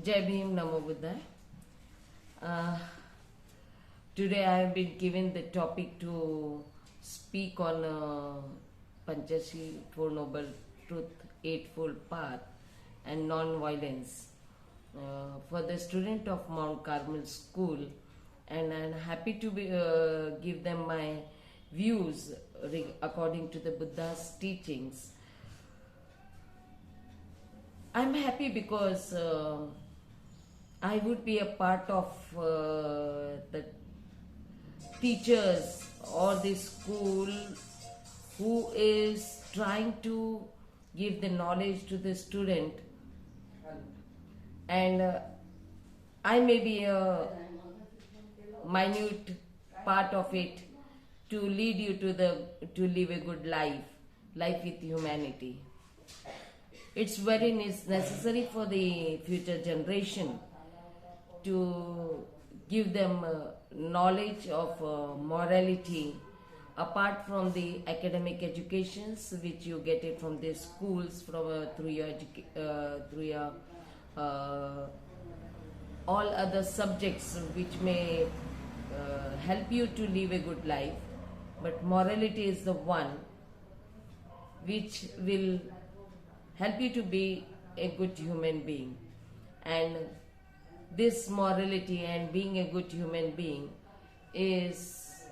Jai Bhim, Namo Buddhaya. Uh, Today I have been given the topic to speak on Panchashil, Four Noble Truth, Eightfold Path and Non-Violence for the student of Mount Carmel School, and I'm happy to give them my views according to the Buddha's teachings. I'm happy because I would be a part of the teachers or the school who is trying to give the knowledge to the student, and I may be a minute part of it to lead you to live a good life with humanity. It's very necessary for the future generation to give them knowledge of morality apart from the academic educations which you get it from the schools through your all other subjects which may help you to live a good life, but morality is the one which will help you to be a good human being. And this morality and being a good human being is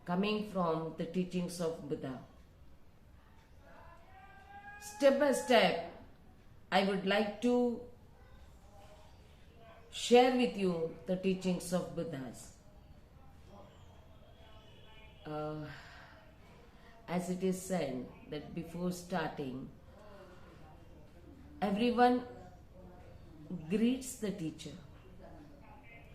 coming from the teachings of Buddha. Step by step, I would like to share with you the teachings of Buddhas. As it is said that before starting, everyone greets the teacher.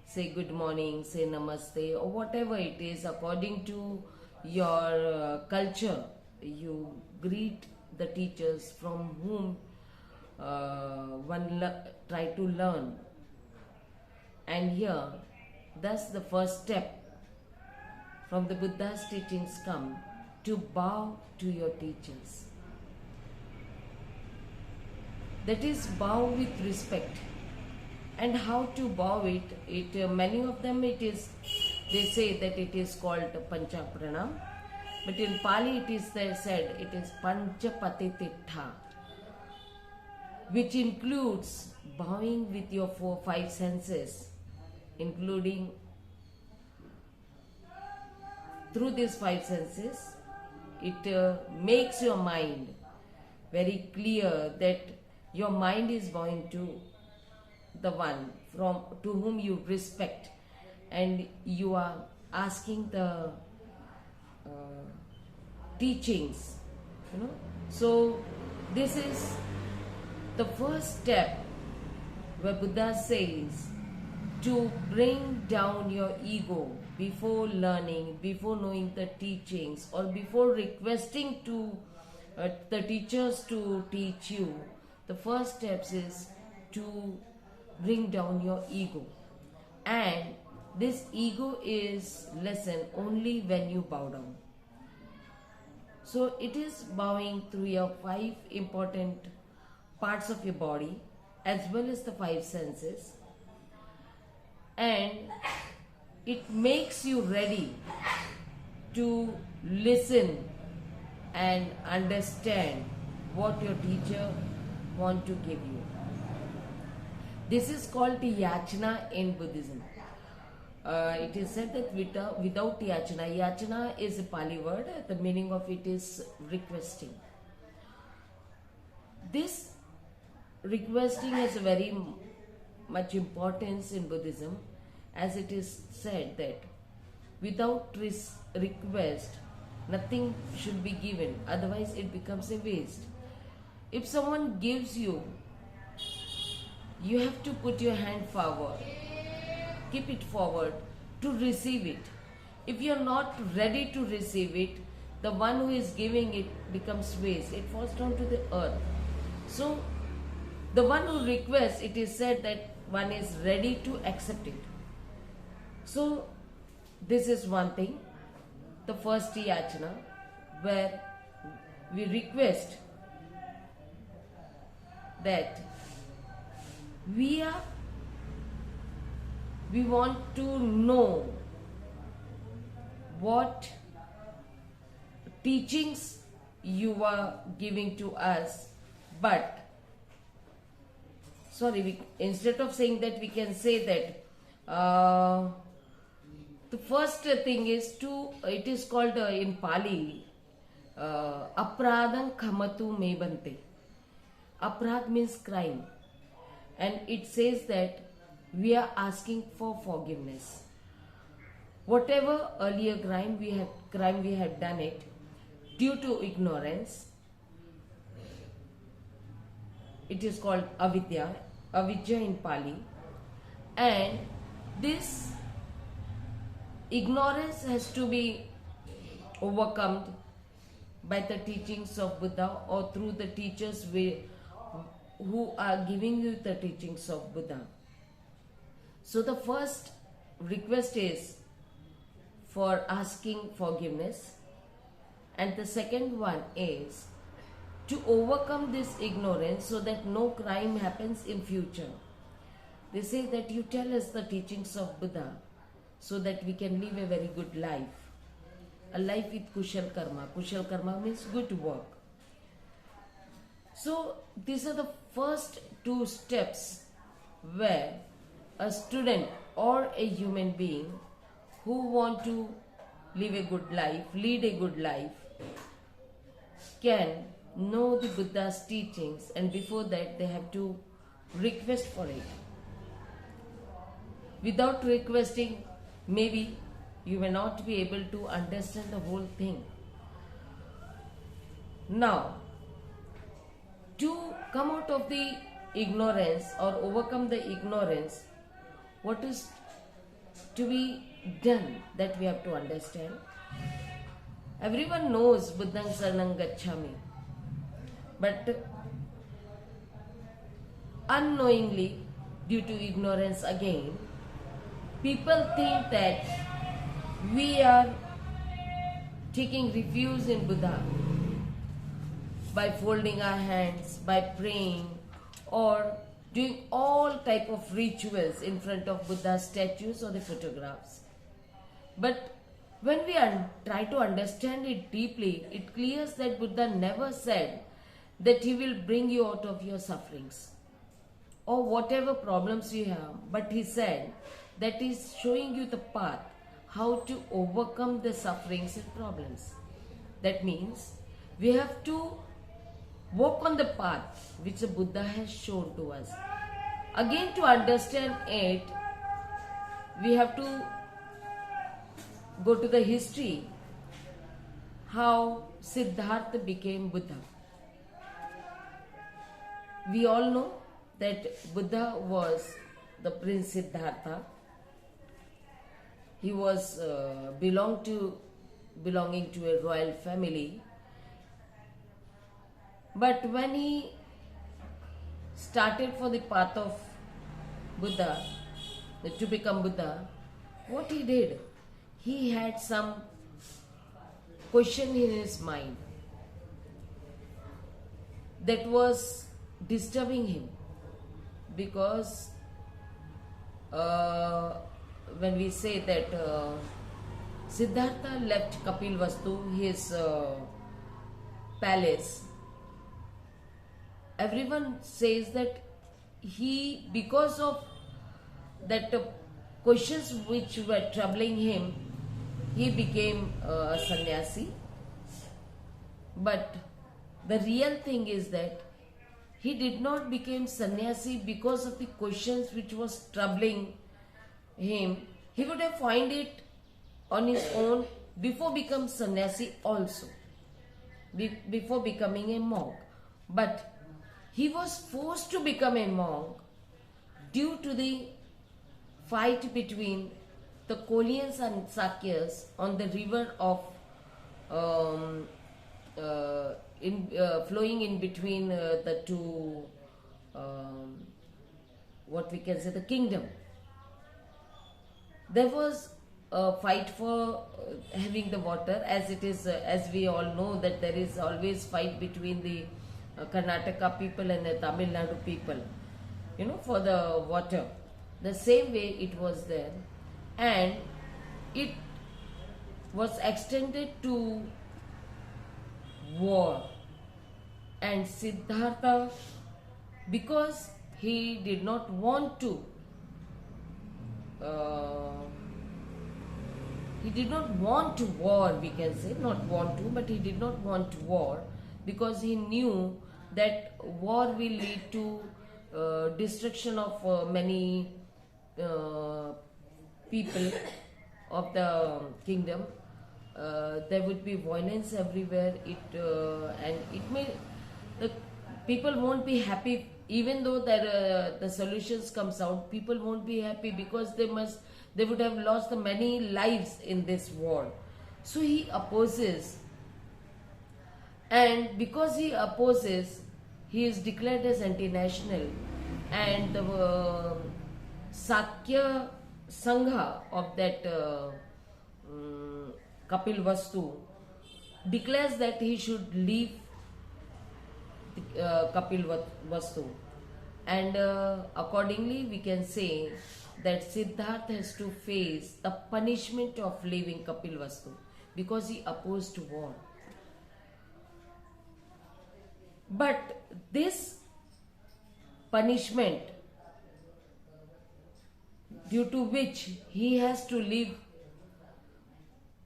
Say good morning, say namaste, or whatever it is according to your culture. You greet the teachers from whom one try to learn. And here, thus the first step from the Buddha's teachings come to bow to your teachers. That is, bow with respect. And how to bow it many of them they say that it is called Pancha Pranam, but in Pali it is said it is Pancha Patititha, which includes bowing with your five senses, including through these five senses. It makes your mind very clear that your mind is bowing to the one to whom you respect, and you are asking the teachings, So this is the first step where Buddha says to bring down your ego before learning, before knowing the teachings, or before requesting to the teachers to teach you. The first steps is to bring down your ego, and this ego is lessened only when you bow down. So it is bowing through your five important parts of your body as well as the five senses, and it makes you ready to listen and understand what your teacher wants to give you. This is called yachana in Buddhism. It is said that without yachana is a Pali word, the meaning of it is requesting. This requesting has a very much importance in Buddhism, as it is said that without request, nothing should be given, otherwise it becomes a waste. If someone gives you, you have to put your hand forward, keep it forward to receive it. If you are not ready to receive it, the one who is giving it becomes waste. It falls down to the earth. So, the one who requests, it is said that one is ready to accept it. So, this is one thing, the first yachana, where we request that we are We want to know what teachings you are giving to us, but instead of saying that, we can say that the first thing is it is called in Pali, apradam khamatu me bante. Aprad means crime, and it says that we are asking for forgiveness. Whatever earlier crime we had done it due to ignorance, it is called avidya in Pali, and this ignorance has to be overcome by the teachings of Buddha, or through the teachers who are giving you the teachings of Buddha. So the first request is for asking forgiveness, and the second one is to overcome this ignorance so that no crime happens in future. They say that you tell us the teachings of Buddha so that we can live a very good life, a life with kushal karma. Kushal karma means good work. So these are the first two steps where a student or a human being who want to live a good life, lead a good life, can know the Buddha's teachings, and before that they have to request for it. Without requesting, maybe you may not be able to understand the whole thing. Now, to come out of the ignorance or overcome the ignorance, what is to be done, that we have to understand. Everyone knows Buddhang Saranang Gacchami, but unknowingly, due to ignorance again, people think that we are taking refuge in Buddha by folding our hands, by praying, or doing all type of rituals in front of Buddha's statues or the photographs. But when we try to understand it deeply, it clears that Buddha never said that he will bring you out of your sufferings or whatever problems you have, but he said that he is showing you the path how to overcome the sufferings and problems. That means we have to walk on the path which the Buddha has shown to us. Again, to understand it, we have to go to the history, how Siddhartha became Buddha. We all know that Buddha was the Prince Siddhartha. He was belonging to a royal family. But when he started for the path of Buddha, to become Buddha, what he did, he had some question in his mind that was disturbing him, because when we say that Siddhartha left Kapilvastu, his palace, everyone says that he, because of that questions which were troubling him, he became a sannyasi. But the real thing is that he did not become sannyasi because of the questions which was troubling him. He would have found it on his own before becoming sannyasi also, before becoming a monk. But he was forced to become a monk due to the fight between the Kolians and Sakyas on the river of flowing in between the two, what we can say, the kingdom. There was a fight for having the water, as it is, as we all know that there is always fight between the Karnataka people and the Tamil Nadu people, for the water. the same way it was there, and it was extended to war. And Siddhartha, because he did not want to uh, he did not want to war, we can say, not want to, but he did not want war, because he knew that war will lead to destruction of many people of the kingdom. There would be violence everywhere. And it may, the people won't be happy, even though there the solutions comes out. People won't be happy because they would have lost the many lives in this war. So he opposes, and because he opposes, he is declared as anti-national, and the Sakya Sangha of that Kapil Vastu declares that he should leave Kapil Vastu, and accordingly we can say that Siddhartha has to face the punishment of leaving Kapil Vastu because he opposed war. But this punishment, due to which he has to leave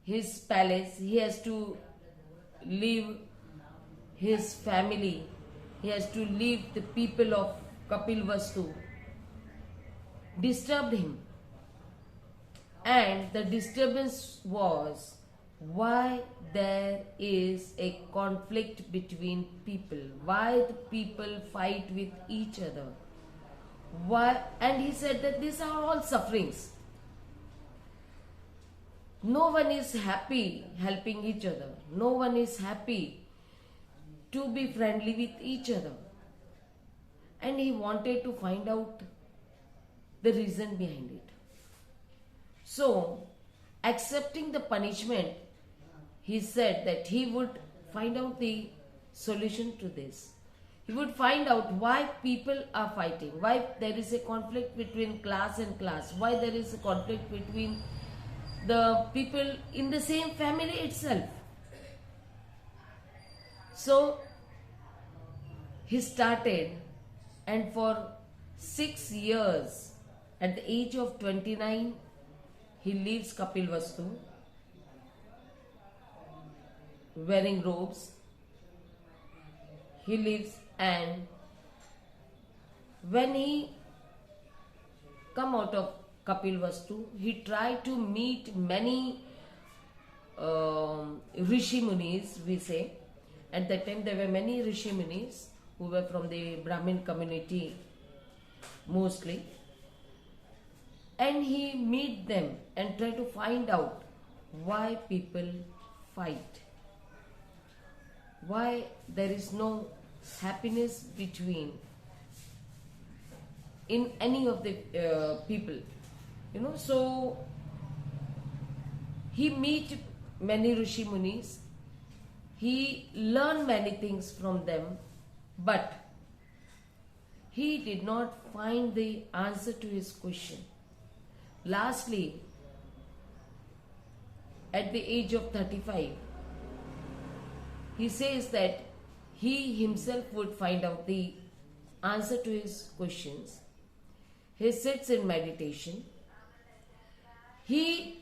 his palace, he has to leave his family, he has to leave the people of Kapil Vastu, disturbed him. And the disturbance was why there is a conflict between people, why the people fight with each other, why. And he said that these are all sufferings. No one is happy helping each other, no one is happy to be friendly with each other. And he wanted to find out the reason behind it. So, accepting the punishment, he said that he would find out the solution to this. He would find out why people are fighting, why there is a conflict between class and class, why there is a conflict between the people in the same family itself. So, he started, and for 6 years, at the age of 29, he leaves Kapil Vastu, wearing robes. He leaves, and when he come out of Kapil Vastu, he tried to meet many Rishi Munis, we say. At that time there were many Rishi Munis who were from the Brahmin community mostly. And he meet them and try to find out why people fight, why there is no happiness between in any of the people, so he meet many Rishi Munis, he learned many things from them, but he did not find the answer to his question. Lastly, at the age of 35, he says that he himself would find out the answer to his questions. He sits in meditation. He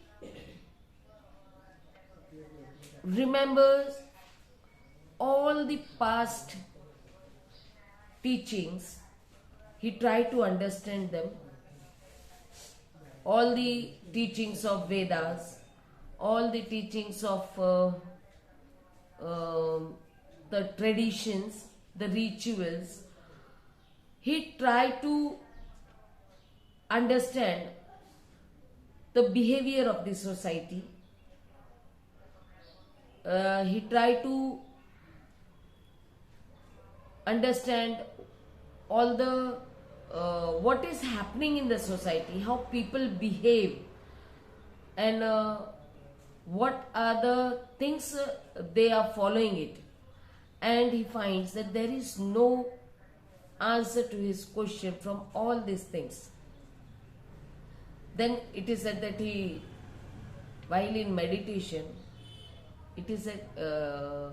remembers all the past teachings. He tried to understand them. All the teachings of Vedas, all the teachings of the traditions, the rituals. He tried to understand the behavior of the society. He tried to understand all the what is happening in the society, how people behave, and what are the things they are following it. And he finds that there is no answer to his question from all these things. Then it is said that he, while in meditation, it is a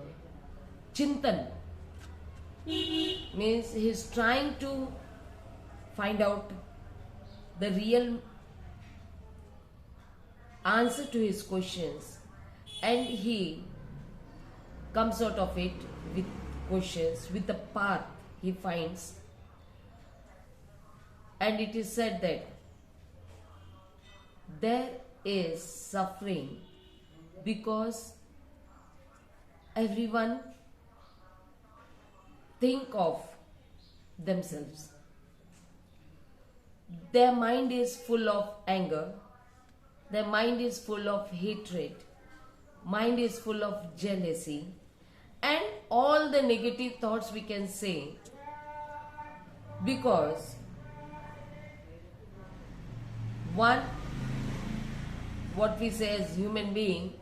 chintan, means he is trying to find out the real answer to his questions, and he comes out of it with questions, with the path he finds. And it is said that there is suffering because everyone think of themselves. Their mind is full of anger, their mind is full of hatred, mind is full of jealousy, and all the negative thoughts we can say, because one, what we say as human being,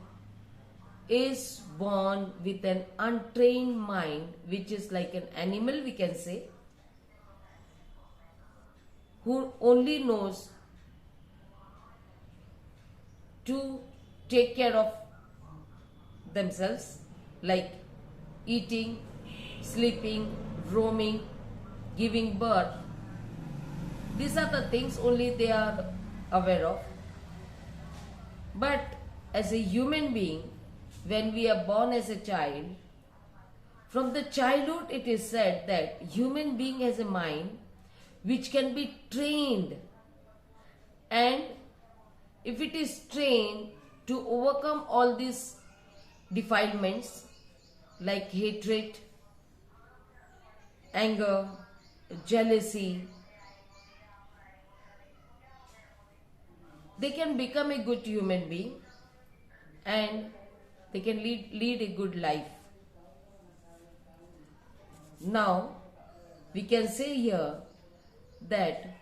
is born with an untrained mind, which is like an animal, we can say, who only knows to take care of themselves, like eating, sleeping, roaming, giving birth. These are the things only they are aware of. But as a human being, when we are born as a child, from the childhood it is said that human being has a mind which can be trained, and if it is trained to overcome all these defilements like hatred, anger, jealousy, they can become a good human being and they can lead a good life. Now, we can say here that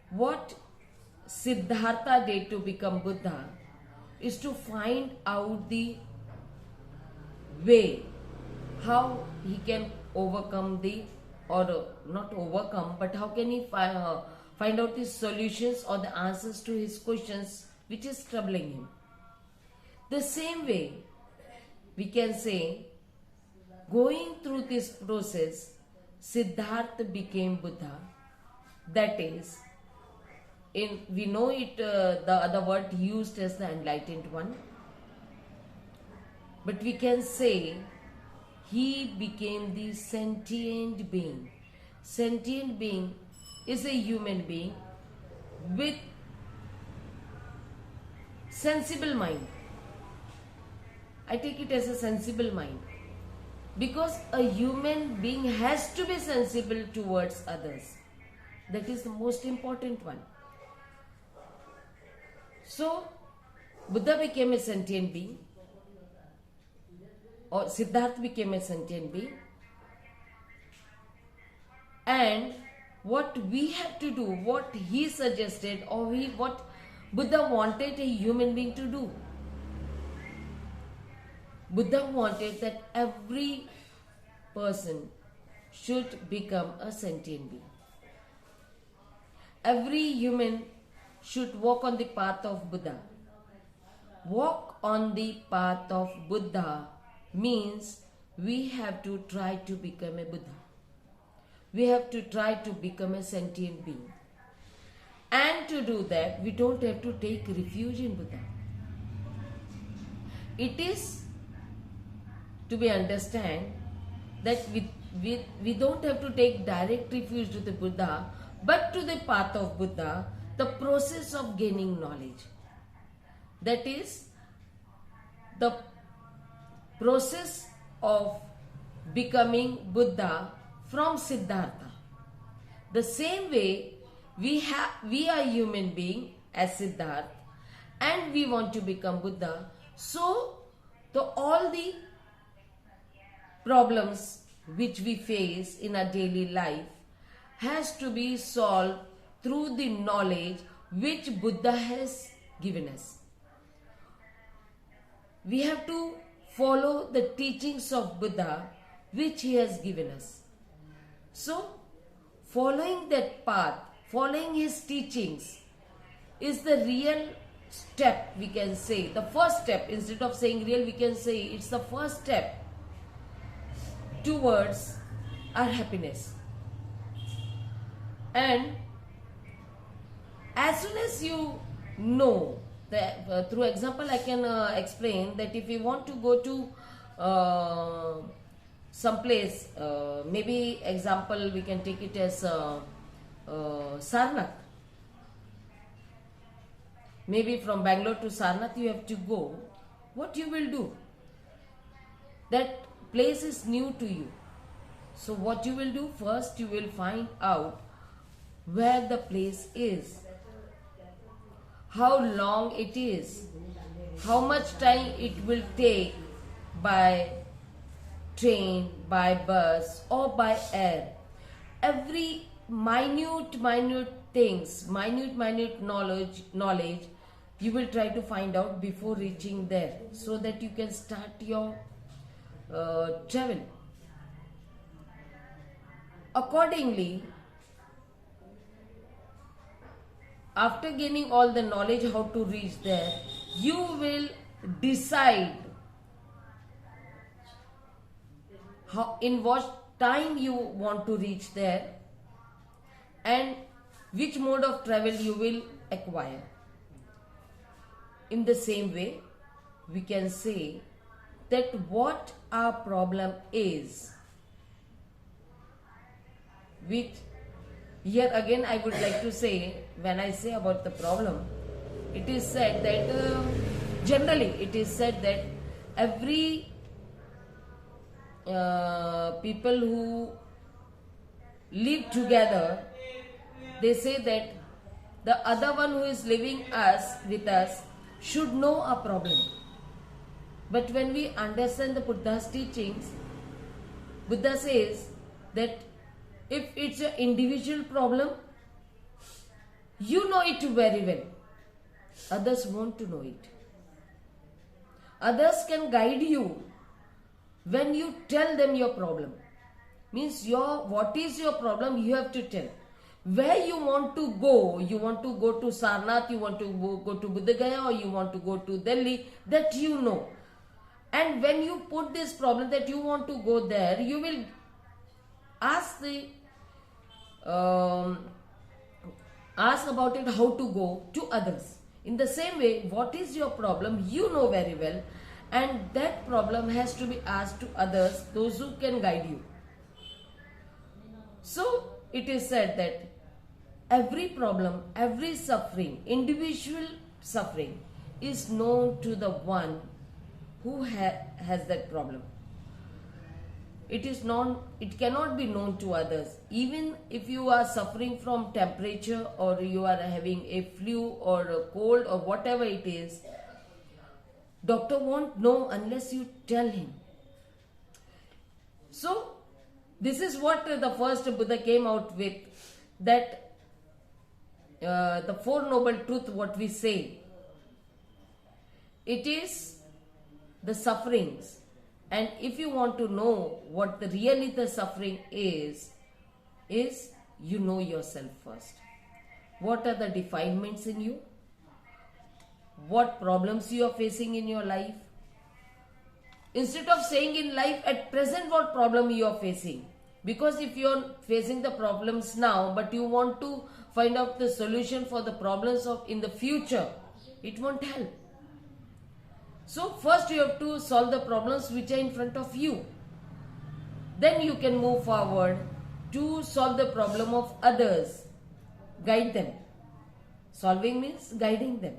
what Siddhartha did to become Buddha is to find out the way how he can overcome the, or not overcome, but how can he find out the solutions or the answers to his questions which is troubling him. The same way we can say, going through this process, Siddhartha became Buddha. That is, we know it, the other word used as the enlightened one, but we can say he became the sentient being. Sentient being is a human being with sensible mind. I take it as a sensible mind, because a human being has to be sensible towards others. That is the most important one. So, Buddha became a sentient being, or Siddhartha became a sentient being, and what we have to do, what he suggested, or what Buddha wanted a human being to do. Buddha wanted that every person should become a sentient being. Every human should walk on the path of Buddha. Walk on the path of Buddha means we have to try to become a Buddha. We have to try to become a sentient being. And to do that, we don't have to take refuge in Buddha. It is to be understood that we don't have to take direct refuge to the Buddha, but to the path of Buddha, the process of gaining knowledge. That is the process of becoming Buddha from Siddhartha. The same way we are human being as Siddhartha, and we want to become Buddha. So all the problems which we face in our daily life has to be solved through the knowledge which Buddha has given us. We have to follow the teachings of Buddha which he has given us. So, following that path, following his teachings is the real step, we can say. The first step, instead of saying real, we can say it's the first step towards our happiness. And as soon as you know that, through example I can explain that if you want to go to some place, maybe example we can take it as Sarnath. Maybe from Bangalore to Sarnath you have to go. What you will do? That place is new to you. So what you will do? First you will find out where the place is, how long it is, how much time it will take by train, by bus or by air. Every minute things, minute knowledge you will try to find out before reaching there, so that you can start your travel. Accordingly, after gaining all the knowledge how to reach there, you will decide in what time you want to reach there and which mode of travel you will acquire. In the same way, we can say that what our problem is, which here again I would like to say, when I say about the problem, it is said that generally it is said that every people who live together, they say that the other one who is living with us should know our problem. But when we understand the Buddha's teachings, Buddha says that if it's an individual problem, you know it very well. Others want to know it. Others can guide you when you tell them your problem. Means what is your problem, you have to tell. Where you want to go to Sarnath, you want to go to Buddha Gaya, or you want to go to Delhi, that you know. And when you put this problem that you want to go there, you will ask about it, how to go to others. In the same way, what is your problem, you know very well, and that problem has to be asked to others, those who can guide you. So it is said that every problem, every suffering, individual suffering is known to the one who has that problem. It cannot be known to others. Even if you are suffering from temperature, or you are having a flu or a cold or whatever it is, doctor won't know unless you tell him. So this is what the first Buddha came out with, that the Four Noble Truths, what we say, it is the sufferings. And if you want to know what really the suffering is you know yourself first. What are the defilements in you? What problems you are facing in your life? Instead of saying in life at present what problem you are facing. Because if you are facing the problems now, but you want to find out the solution for the problems in the future, it won't help. So first you have to solve the problems which are in front of you. Then you can move forward to solve the problem of others. Guide them. Solving means guiding them.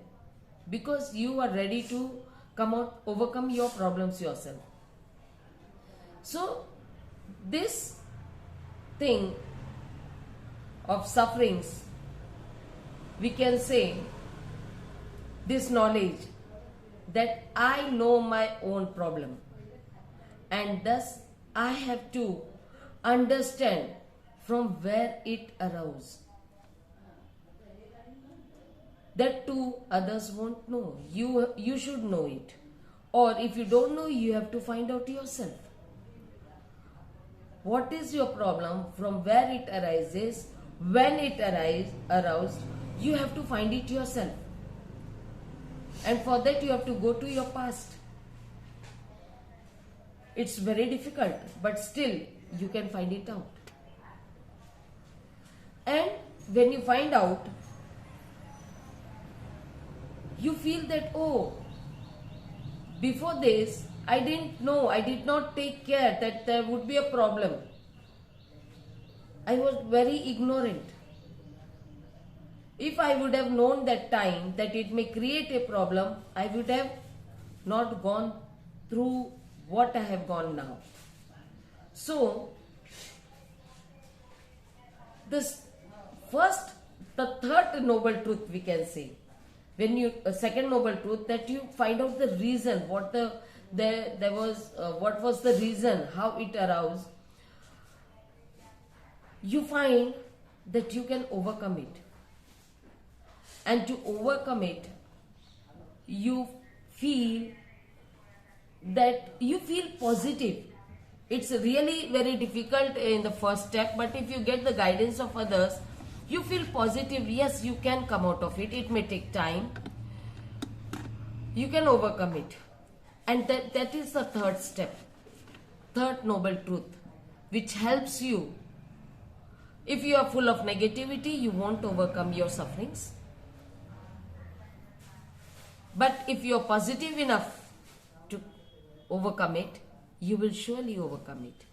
Because you are ready to overcome your problems yourself. So this thing of sufferings, we can say, this knowledge that I know my own problem, and thus I have to understand from where it arose. That too others won't know. You should know it. Or if you don't know, you have to find out yourself. What is your problem, from where it arises, when it aroused, you have to find it yourself. And for that you have to go to your past. It's very difficult, but still you can find it out. And when you find out, you feel that, oh, before this, I didn't know, I did not take care that there would be a problem. I was very ignorant. If I would have known that time that it may create a problem, I would have not gone through what I have gone now. So, the third noble truth we can say, when you second noble truth, that you find out the reason, what was the reason, how it aroused. You find that you can overcome it. And to overcome it, you feel positive. It's really very difficult in the first step, but if you get the guidance of others, you feel positive. Yes, you can come out of it. It may take time. You can overcome it. And that is the third step, third noble truth, which helps you. If you are full of negativity, you won't overcome your sufferings. But if you are positive enough to overcome it, you will surely overcome it.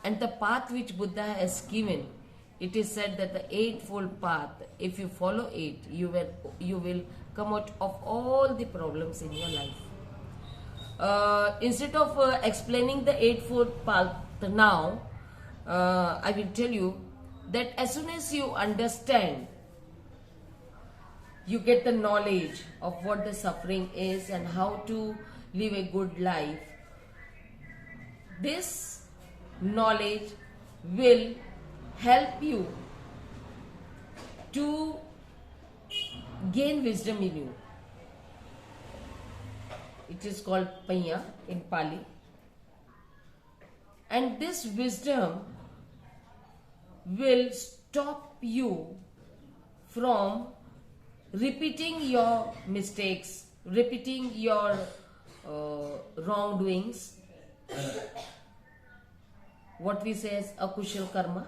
And the path which Buddha has given, it is said that the eightfold path, if you follow it, you will come out of all the problems in your life. Instead of explaining the eightfold path now, I will tell you that as soon as you understand, you get the knowledge of what the suffering is and how to live a good life. This knowledge will help you to gain wisdom in you. It is called Panya in Pali. And this wisdom will stop you from repeating your mistakes, repeating your wrongdoings, what we say as akushal karma.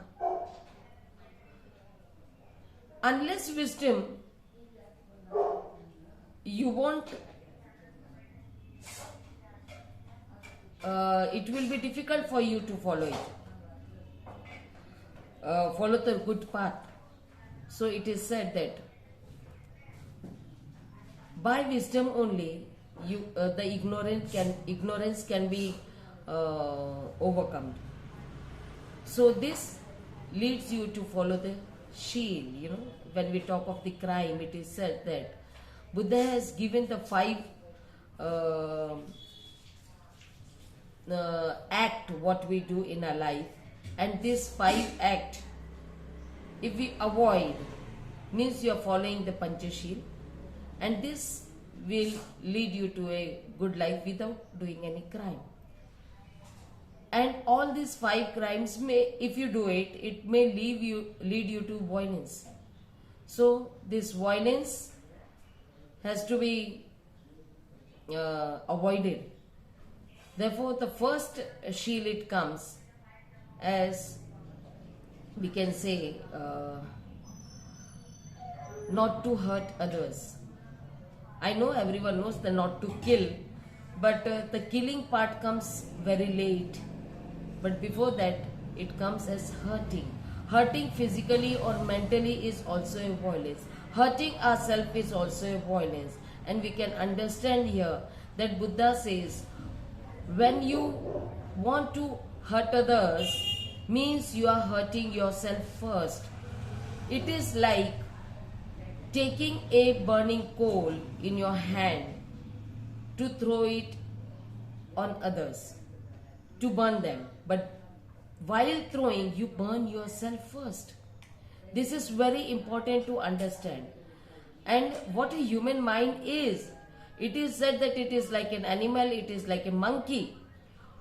Unless wisdom, you won't, it will be difficult for you to follow it. Follow the good path. So it is said that by wisdom only, the ignorance can be overcome. So this leads you to follow the shield. When we talk of the crime, it is said that Buddha has given the 5 act what we do in our life, and this 5 act, if we avoid, means you are following the Panchashil, and this will lead you to a good life without doing any crime. And all these 5 crimes may, if you do it, it may lead you to violence. So this violence has to be avoided. Therefore, the first shield it comes as, we can say, not to hurt others. I know everyone knows the not to kill, but the killing part comes very late. But before that, it comes as hurting. Hurting physically or mentally is also a violence. Hurting ourselves is also a violence. And we can understand here that Buddha says, when you want to hurt others, means you are hurting yourself first. It is like taking a burning coal in your hand to throw it on others, to burn them. But while throwing, you burn yourself first. This is very important to understand. And what a human mind is, it is said that it is like an animal, it is like a monkey,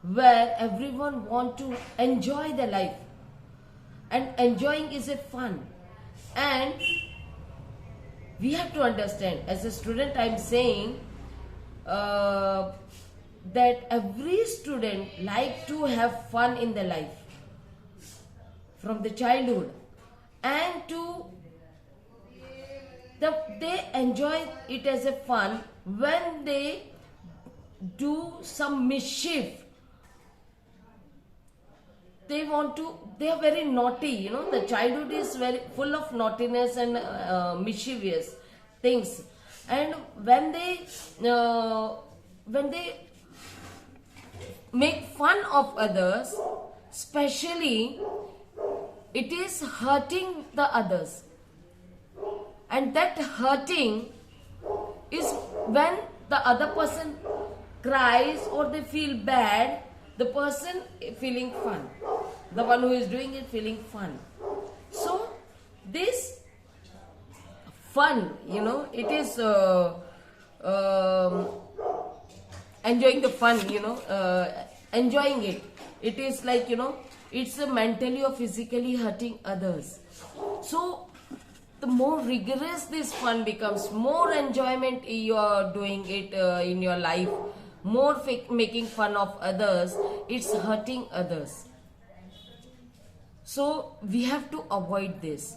where everyone wants to enjoy their life. And enjoying is a fun. And we have to understand, as a student I'm saying, uh, that every student like to have fun in their life from the childhood, and they enjoy it as a fun when they do some mischief. They are very naughty, the childhood is very full of naughtiness and mischievous things. And when they make fun of others, especially, it is hurting the others. And that hurting is when the other person cries or they feel bad, the person feeling fun, the one who is doing it feeling fun. So this fun, it is enjoying the fun, enjoying it. It is like, it's mentally or physically hurting others. So the more rigorous this fun becomes, more enjoyment you are doing it in your life, more making fun of others, it's hurting others. So we have to avoid this.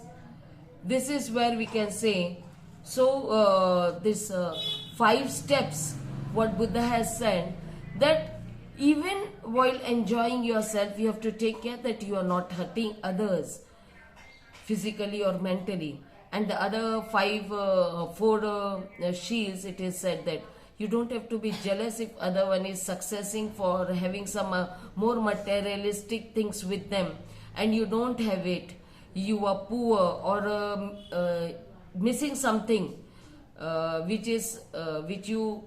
This is where we can say, so this 5 steps what Buddha has said, that even while enjoying yourself, you have to take care that you are not hurting others physically or mentally. And the other 4 shields, it is said that you don't have to be jealous if other one is successing for having some more materialistic things with them and you don't have it. You are poor or missing something which you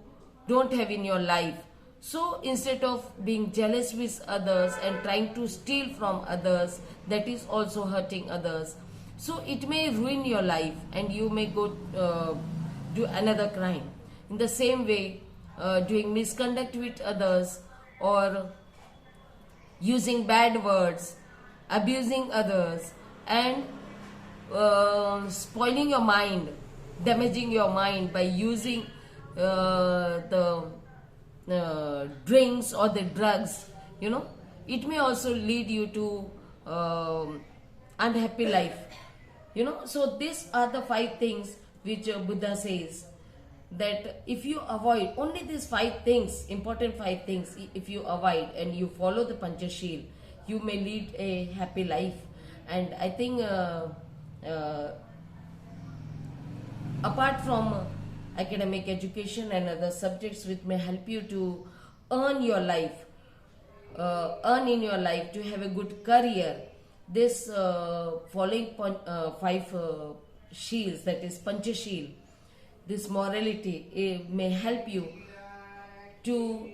don't have in your life. So instead of being jealous with others and trying to steal from others, that is also hurting others. So it may ruin your life and you may go do another crime. In the same way, doing misconduct with others or using bad words, abusing others, and spoiling your mind, damaging your mind by using the drinks or the drugs, it may also lead you to unhappy life. So these are the 5 things which Buddha says, that if you avoid only these 5 things, important 5 things, if you avoid and you follow the Panchashil, you may lead a happy life. And I think apart from academic education and other subjects which may help you to earn your life, earn in your life, to have a good career, this following 5 shields, that is Panchashil, this morality, it may help you to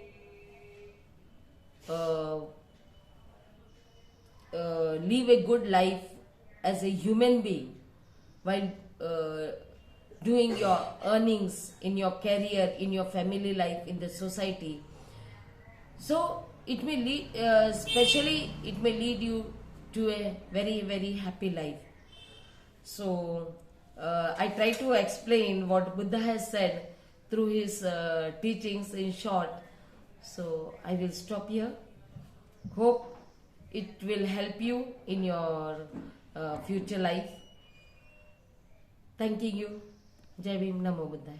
live a good life as a human being while doing your earnings in your career, in your family life, in the society. So it may lead, especially it may lead you to a very, very happy life. So I try to explain what Buddha has said through his teachings in short. So I will stop here. Hope it will help you in your future life. Thanking you. Jai Bhim, Namo Buddhaya.